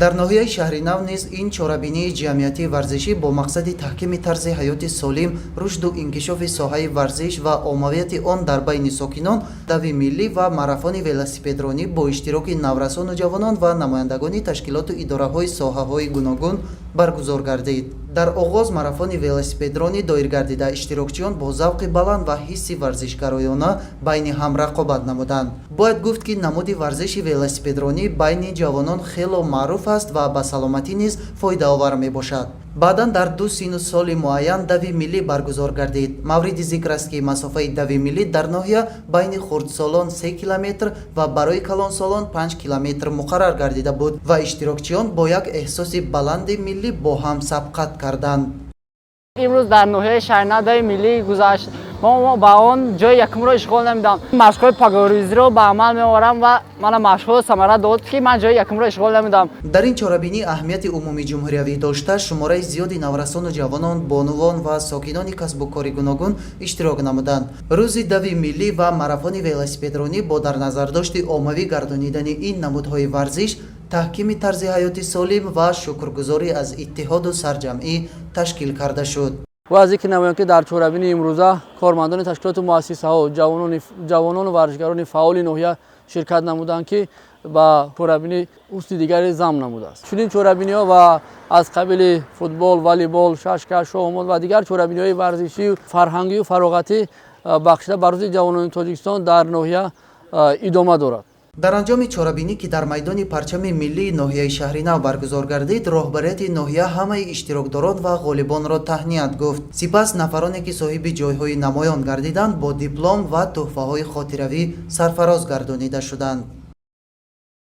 дар ноҳияи шаҳри нав низ ин чорабинии ҷамъиятии варзишӣ бо мақсади таҳкими тарзи ҳаёти солим, рушду инкишофи соҳаи варзиш ва оммавияти он дар байни сокинон дави миллӣ ва марафони велосипедронӣ бо иштироки наврасону ҷавонон ва намояндагони ташкилоту идораҳои соҳаҳои гуногун баргузор гардид. дар оғоз марафони велосипедронӣ доир гардида иштирокчиён бо завқи баланд ва ҳисси варзишгароёна байни ҳам рақобат намуданд. бояд гуфт ки намуди варзиши велосипедронӣ байни ҷавонон хело маъруф аст ва ба саломатӣ низ фоидаовар мебошад. баъдан дар ду сину соли муайян дави миллӣ баргузор гардид. мавриди зикр аст ки масофаи дави миллӣ дар ноҳия байни хурдсолон 3 километр ва барои калонсолон 5 километр муқаррар гардида буд ва иштирокчиён бо як эҳсоси баланди миллӣ бо ҳам сабқат карданд. имрӯз дар ноҳияи шаҳрнав дави миллӣ гузашт. мо ба он ҷои якумро ишғол намедам. машқҳои пагаоризиро ба амал меорам ва мана машқҳо самара дод ки ман ҷои якумро ишғол намедам. дар ин чорабинӣ аҳамияти умумии ҷумҳуриявӣ дошта шумораи зиёди наврасону ҷавонон, бонувон ва сокинони касбу кори гуногун иштирок намуданд. рӯзи дави миллӣ ва марафони велосипедронӣ бо дар назардошти оммавӣ гардонидани ин намудҳои варзиш, таҳкими тарзи ҳаёти солим ва шукргузорӣ аз иттиҳоду сарҷамъӣ ташкил карда шуд. ва аз ин ки намоям ки дар чорабини имрӯза кормандони ташкилоту муассисаҳо, ҷавонону варзишгарони фаъоли ноҳия ширкат намуданд ки ба чорабини ҳусни дигари замм намудааст. чунин чорабиниҳо ва аз қабили футбол, волейбол, шашка, шоҳмол ва дигар чорабиниҳои варзишию фарҳангию фароғатӣ бахшида ба рӯзи ҷавонони тоҷикистон дар ноҳия идома дорад. дар анҷоми чорабинӣ ки дар майдони парчами миллии ноҳияи шаҳри нав баргузор гардид, роҳбарияти ноҳия ҳамаи иштирокдорон ва ғолибонро таҳният гуфт. сипас нафароне ки соҳиби ҷойҳои намоён гардиданд бо диплом ва тӯҳфаҳои хотиравӣ сарфароз гардонида шуданд.